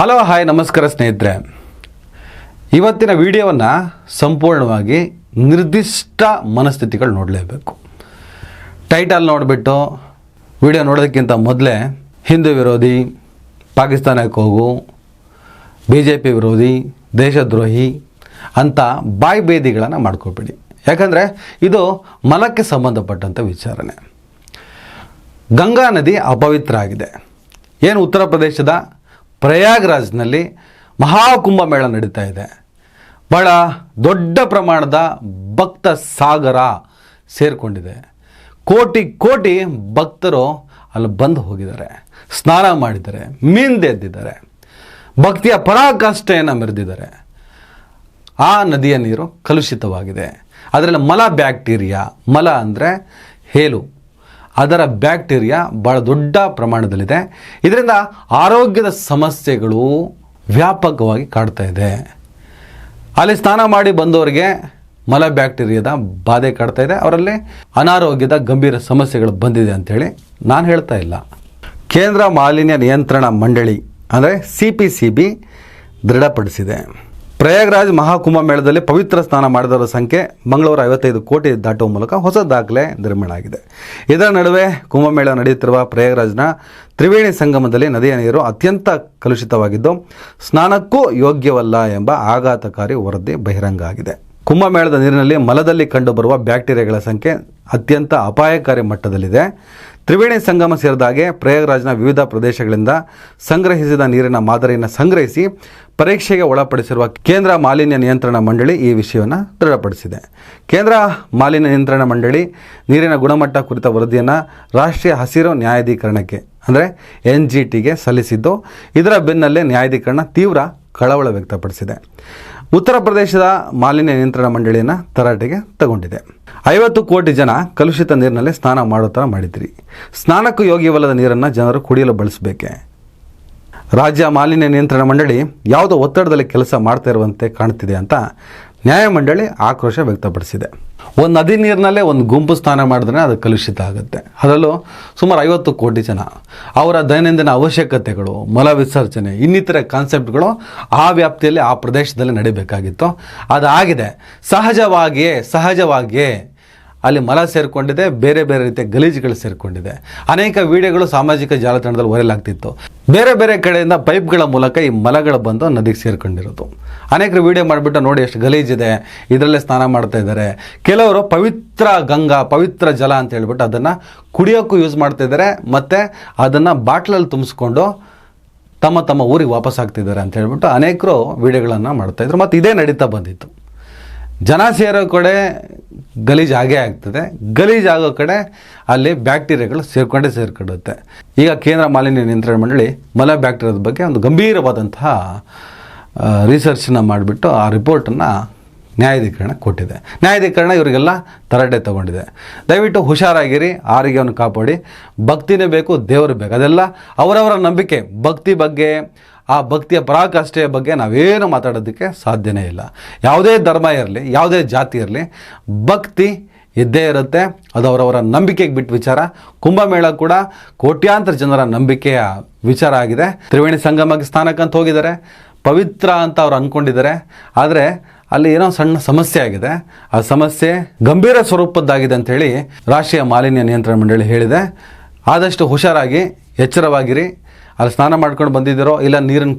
Hello hi ನಮಸ್ಕಾರ ಸ್ನೇಹಿತರೆ. ಇವತ್ತಿನ ವಿಡಿಯೋವನ್ನು ಸಂಪೂರ್ಣವಾಗಿ ನಿರ್ದಿಷ್ಟ ಮನಸ್ಥಿತಿಗಳು ನೋಡಲೇಬೇಕು. ಟೈಟಲ್ ನೋಡಿಬಿಟ್ಟು ವಿಡಿಯೋ ನೋಡೋದಕ್ಕಿಂತ ಮೊದಲೇ ಹಿಂದೂ ವಿರೋಧಿ, ಪಾಕಿಸ್ತಾನಕ್ಕೆ ಹೋಗು, BJP ವಿರೋಧಿ, ದೇಶದ್ರೋಹಿ ಅಂತ ಬಾಯಿ ಬೇದಿಗಳನ್ನು ಮಾಡ್ಕೊಬೇಡಿ. ಯಾಕಂದರೆ ಇದು ಮಲಕ್ಕೆ ಸಂಬಂಧಪಟ್ಟಂಥ ವಿಚಾರಣೆ. ಗಂಗಾ ನದಿ ಅಪವಿತ್ರ ಆಗಿದೆ. ಏನು ಉತ್ತರ ಪ್ರದೇಶದ ಪ್ರಯಾಗ್ರಾಜ್ನಲ್ಲಿ ಮಹಾಕುಂಭಮೇಳ ನಡೀತಾ ಇದೆ. ಭಾಳ ದೊಡ್ಡ ಪ್ರಮಾಣದ ಭಕ್ತ ಸಾಗರ ಸೇರಿಕೊಂಡಿದೆ. ಕೋಟಿ ಕೋಟಿ ಭಕ್ತರು ಅಲ್ಲಿ ಬಂದು ಹೋಗಿದ್ದಾರೆ, ಸ್ನಾನ ಮಾಡಿದ್ದಾರೆ, ಮೀಂದೆದ್ದಿದ್ದಾರೆ, ಭಕ್ತಿಯ ಪರಾಕಾಷ್ಠೆಯನ್ನು ಮೆರೆದಿದ್ದಾರೆ. ಆ ನದಿಯ ನೀರು ಕಲುಷಿತವಾಗಿದೆ. ಅದರಲ್ಲಿ ಮಲ ಅಂದರೆ ಹೇಲು, ಅದರ ಬ್ಯಾಕ್ಟೀರಿಯಾ ಭಾಳ ದೊಡ್ಡ ಪ್ರಮಾಣದಲ್ಲಿದೆ. ಇದರಿಂದ ಆರೋಗ್ಯದ ಸಮಸ್ಯೆಗಳು ವ್ಯಾಪಕವಾಗಿ ಕಾಡ್ತಾ ಇದೆ. ಅಲ್ಲಿ ಸ್ನಾನ ಮಾಡಿ ಬಂದವರಿಗೆ ಮಲ ಬ್ಯಾಕ್ಟೀರಿಯಾದ ಬಾಧೆ ಕಾಡ್ತಾ ಇದೆ. ಅವರಲ್ಲಿ ಅನಾರೋಗ್ಯದ ಗಂಭೀರ ಸಮಸ್ಯೆಗಳು ಬಂದಿದೆ ಅಂಥೇಳಿ ನಾನು ಹೇಳ್ತಾ ಇಲ್ಲ. ಕೇಂದ್ರ ಮಾಲಿನ್ಯ ನಿಯಂತ್ರಣ ಮಂಡಳಿ ಅಂದರೆ CPCB ದೃಢಪಡಿಸಿದೆ. ಪ್ರಯಾಗ್ರಾಜ್ ಮಹಾಕುಂಭಮೇಳದಲ್ಲಿ ಪವಿತ್ರ ಸ್ನಾನ ಮಾಡಿದವರ ಸಂಖ್ಯೆ ಮಂಗಳವಾರ 55 ಕೋಟಿ ದಾಟುವ ಮೂಲಕ ಹೊಸ ದಾಖಲೆ ನಿರ್ಮಾಣ ಆಗಿದೆ. ಇದರ ನಡುವೆ ಕುಂಭಮೇಳ ನಡೆಯುತ್ತಿರುವ ಪ್ರಯಾಗ್ರಾಜ್ನ ತ್ರಿವೇಣಿ ಸಂಗಮದಲ್ಲಿ ನದಿಯ ನೀರು ಅತ್ಯಂತ ಕಲುಷಿತವಾಗಿದ್ದು ಸ್ನಾನಕ್ಕೂ ಯೋಗ್ಯವಲ್ಲ ಎಂಬ ಆಘಾತಕಾರಿ ವರದಿ ಬಹಿರಂಗ ಆಗಿದೆ. ಕುಂಭಮೇಳದ ನೀರಿನಲ್ಲಿ ಮಲದಲ್ಲಿ ಕಂಡುಬರುವ ಬ್ಯಾಕ್ಟೀರಿಯಾಗಳ ಸಂಖ್ಯೆ ಅತ್ಯಂತ ಅಪಾಯಕಾರಿ ಮಟ್ಟದಲ್ಲಿದೆ. ತ್ರಿವೇಣಿ ಸಂಗಮ ಸೇರಿದಾಗೆ ಪ್ರಯಾಗ್ರಾಜ್ನ ವಿವಿಧ ಪ್ರದೇಶಗಳಿಂದ ಸಂಗ್ರಹಿಸಿದ ನೀರಿನ ಮಾದರಿಯನ್ನು ಸಂಗ್ರಹಿಸಿ ಪರೀಕ್ಷೆಗೆ ಒಳಪಡಿಸಿರುವ ಕೇಂದ್ರ ಮಾಲಿನ್ಯ ನಿಯಂತ್ರಣ ಮಂಡಳಿ ಈ ವಿಷಯವನ್ನು ದೃಢಪಡಿಸಿದೆ. ಕೇಂದ್ರ ಮಾಲಿನ್ಯ ನಿಯಂತ್ರಣ ಮಂಡಳಿ ನೀರಿನ ಗುಣಮಟ್ಟ ಕುರಿತ ವರದಿಯನ್ನು ರಾಷ್ಟ್ರೀಯ ಹಸಿರು ನ್ಯಾಯಾಧೀಕರಣಕ್ಕೆ ಅಂದರೆ NGTಗೆ ಸಲ್ಲಿಸಿದ್ದು, ಇದರ ಬೆನ್ನಲ್ಲೇ ನ್ಯಾಯಾಧೀಕರಣ ತೀವ್ರ ಕಳವಳ ವ್ಯಕ್ತಪಡಿಸಿದೆ. ಉತ್ತರ ಪ್ರದೇಶದ ಮಾಲಿನ್ಯ ನಿಯಂತ್ರಣ ಮಂಡಳಿಯನ್ನು ತರಾಟೆಗೆ ತಗೊಂಡಿದೆ. 50 ಕೋಟಿ ಜನ ಕಲುಷಿತ ನೀರಿನಲ್ಲಿ ಸ್ನಾನ ಮಾಡೋ ಥರ ಮಾಡಿದ್ರಿ. ಸ್ನಾನಕ್ಕೂ ಯೋಗ್ಯವಲ್ಲದ ನೀರನ್ನು ಜನರು ಕುಡಿಯಲು ಬಳಸಬೇಕೆ? ರಾಜ್ಯ ಮಾಲಿನ್ಯ ನಿಯಂತ್ರಣ ಮಂಡಳಿ ಯಾವುದೋ ಒತ್ತಡದಲ್ಲಿ ಕೆಲಸ ಮಾಡ್ತಾ ಇರುವಂತೆ ಕಾಣ್ತಿದೆ ಅಂತ ನ್ಯಾಯಮಂಡಳಿ ಆಕ್ರೋಶ ವ್ಯಕ್ತಪಡಿಸಿದೆ. ಒಂದು ನದಿ ನೀರಿನಲ್ಲೇ ಒಂದು ಗುಂಪು ಸ್ನಾನ ಮಾಡಿದ್ರೆ ಅದು ಕಲುಷಿತ ಆಗುತ್ತೆ. ಅದರಲ್ಲೂ ಸುಮಾರು 50 ಕೋಟಿ ಜನ ಅವರ ದೈನಂದಿನ ಅವಶ್ಯಕತೆಗಳು, ಮಲ ವಿಸರ್ಜನೆ, ಇನ್ನಿತರ ಕಾನ್ಸೆಪ್ಟ್ಗಳು ಆ ವ್ಯಾಪ್ತಿಯಲ್ಲಿ ಆ ಪ್ರದೇಶದಲ್ಲಿ ನಡೀಬೇಕಾಗಿತ್ತು. ಅದಾಗಿದೆ. ಸಹಜವಾಗಿಯೇ ಅಲ್ಲಿ ಮಲ ಸೇರಿಕೊಂಡಿದೆ, ಬೇರೆ ಬೇರೆ ರೀತಿಯ ಗಲೀಜುಗಳು ಸೇರಿಕೊಂಡಿದೆ. ಅನೇಕ ವಿಡಿಯೋಗಳು ಸಾಮಾಜಿಕ ಜಾಲತಾಣದಲ್ಲಿ ವೈರಲ್ ಆಗ್ತಿತ್ತು. ಬೇರೆ ಬೇರೆ ಕಡೆಯಿಂದ ಪೈಪ್ಗಳ ಮೂಲಕ ಈ ಮಲಗಳು ಬಂದು ನದಿಗೆ ಸೇರಿಕೊಂಡಿರೋದು. ಅನೇಕರು ವಿಡಿಯೋ ಮಾಡಿಬಿಟ್ಟು ನೋಡಿ ಎಷ್ಟು ಗಲೀಜಿದೆ, ಇದರಲ್ಲೇ ಸ್ನಾನ ಮಾಡ್ತಾ ಇದ್ದಾರೆ. ಕೆಲವರು ಪವಿತ್ರ ಗಂಗಾ, ಪವಿತ್ರ ಜಲ ಅಂತ ಹೇಳ್ಬಿಟ್ಟು ಅದನ್ನು ಕುಡಿಯೋಕ್ಕೂ ಯೂಸ್ ಮಾಡ್ತಾ ಇದ್ದಾರೆ, ಮತ್ತು ಅದನ್ನು ಬಾಟ್ಲಲ್ಲಿ ತುಂಬಿಸ್ಕೊಂಡು ತಮ್ಮ ಊರಿಗೆ ವಾಪಸ್ ಆಗ್ತಿದ್ದಾರೆ ಅಂತ ಹೇಳ್ಬಿಟ್ಟು ಅನೇಕರು ವಿಡಿಯೋಗಳನ್ನು ಮಾಡ್ತಾಯಿದ್ರು. ಮತ್ತು ಇದೇ ನಡೀತಾ ಬಂದಿತ್ತು. ಜನ ಸೇರೋ ಕಡೆ ಗಲೀಜು ಆಗೇ ಆಗ್ತದೆ, ಗಲೀಜಾಗೋ ಕಡೆ ಅಲ್ಲಿ ಬ್ಯಾಕ್ಟೀರಿಯಾಗಳು ಸೇರ್ಕೊಂಡುತ್ತೆ. ಈಗ ಕೇಂದ್ರ ಮಾಲಿನ್ಯ ನಿಯಂತ್ರಣ ಮಂಡಳಿ ಮಲ ಬ್ಯಾಕ್ಟೀರಿಯಾದ ಬಗ್ಗೆ ಒಂದು ಗಂಭೀರವಾದಂತಹ ರಿಸರ್ಚನ್ನ ಮಾಡಿಬಿಟ್ಟು ಆ ರಿಪೋರ್ಟನ್ನು ನ್ಯಾಯಾಧೀಕರಣ ಕೊಟ್ಟಿದೆ. ನ್ಯಾಯಾಧೀಕರಣ ಇವರಿಗೆಲ್ಲ ತರಾಟೆ ತಗೊಂಡಿದೆ. ದಯವಿಟ್ಟು ಹುಷಾರಾಗಿರಿ, ಆರೋಗ್ಯವನ್ನು ಕಾಪಾಡಿ. ಭಕ್ತಿನೇ ಬೇಕು, ದೇವರು ಬೇಕು, ಅದೆಲ್ಲ ಅವರವರ ನಂಬಿಕೆ. ಭಕ್ತಿ ಬಗ್ಗೆ, ಆ ಭಕ್ತಿಯ ಪರಾಕಾಷ್ಠೆಯ ಬಗ್ಗೆ ನಾವೇನು ಮಾತಾಡೋದಕ್ಕೆ ಸಾಧ್ಯನೇ ಇಲ್ಲ. ಯಾವುದೇ ಧರ್ಮ ಇರಲಿ, ಯಾವುದೇ ಜಾತಿ ಇರಲಿ, ಭಕ್ತಿ ಇದ್ದೇ ಇರುತ್ತೆ. ಅದು ಅವರವರ ನಂಬಿಕೆಗೆ ಬಿಟ್ಟು ವಿಚಾರ. ಕುಂಭಮೇಳ ಕೂಡ ಕೋಟ್ಯಾಂತರ ಜನರ ನಂಬಿಕೆಯ ವಿಚಾರ ಆಗಿದೆ. ತ್ರಿವೇಣಿ ಸಂಗಮಕ್ಕೆ ಸ್ನಾನಕ್ಕಂತ ಹೋಗಿದ್ದಾರೆ, ಪವಿತ್ರ ಅಂತ ಅವ್ರು ಅಂದ್ಕೊಂಡಿದ್ದಾರೆ. ಆದರೆ ಅಲ್ಲಿ ಏನೋ ಸಣ್ಣ ಸಮಸ್ಯೆ ಆಗಿದೆ. ಆ ಸಮಸ್ಯೆ ಗಂಭೀರ ಸ್ವರೂಪದ್ದಾಗಿದೆ ಅಂಥೇಳಿ ರಾಷ್ಟ್ರೀಯ ಮಾಲಿನ್ಯ ನಿಯಂತ್ರಣ ಮಂಡಳಿ ಹೇಳಿದೆ. ಆದಷ್ಟು ಹುಷಾರಾಗಿ, ಎಚ್ಚರವಾಗಿರಿ. ಅಲ್ಲಿ ಸ್ನಾನ ಮಾಡ್ಕೊಂಡು ಬಂದಿದ್ದೀರೋ, ಇಲ್ಲ ನೀರನ್ನು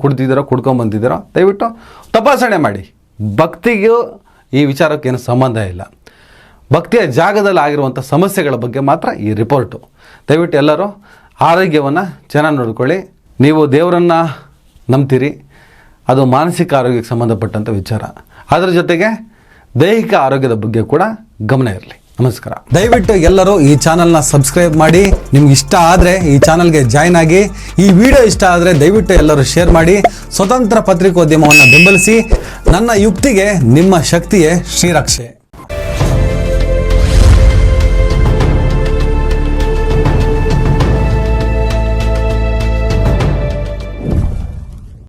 ಕುಡ್ಕೊಂಡು ಬಂದಿದ್ದೀರೋ, ದಯವಿಟ್ಟು ತಪಾಸಣೆ ಮಾಡಿ. ಭಕ್ತಿಗೂ ಈ ವಿಚಾರಕ್ಕೆ ಏನು ಸಂಬಂಧ ಇಲ್ಲ. ಭಕ್ತಿಯ ಜಾಗದಲ್ಲಿ ಆಗಿರುವಂಥ ಸಮಸ್ಯೆಗಳ ಬಗ್ಗೆ ಮಾತ್ರ ಈ ರಿಪೋರ್ಟು. ದಯವಿಟ್ಟು ಎಲ್ಲರೂ ಆರೋಗ್ಯವನ್ನು ಚೆನ್ನಾಗಿ ನೋಡ್ಕೊಳ್ಳಿ. ನೀವು ದೇವರನ್ನು ನಂಬ್ತೀರಿ, ಅದು ಮಾನಸಿಕ ಆರೋಗ್ಯಕ್ಕೆ ಸಂಬಂಧಪಟ್ಟಂಥ ವಿಚಾರ. ಅದರ ಜೊತೆಗೆ ದೈಹಿಕ ಆರೋಗ್ಯದ ಬಗ್ಗೆ ಕೂಡ ಗಮನ ಇರಲಿ. ನಮಸ್ಕಾರ. ದಯವಿಟ್ಟು ಎಲ್ಲರೂ ಈ ಚಾನಲ್ನ ಸಬ್ಸ್ಕ್ರೈಬ್ ಮಾಡಿ. ನಿಮ್ಗೆ ಇಷ್ಟ ಆದರೆ ಈ ಚಾನಲ್ಗೆ ಜಾಯ್ನ್ ಆಗಿ. ಈ ವಿಡಿಯೋ ಇಷ್ಟ ಆದರೆ ದಯವಿಟ್ಟು ಎಲ್ಲರೂ ಶೇರ್ ಮಾಡಿ. ಸ್ವತಂತ್ರ ಪತ್ರಿಕೋದ್ಯಮವನ್ನು ಬೆಂಬಲಿಸಿ. ನನ್ನ ಯುಕ್ತಿಗೆ ನಿಮ್ಮ ಶಕ್ತಿಯೇ ಶ್ರೀರಕ್ಷೆ.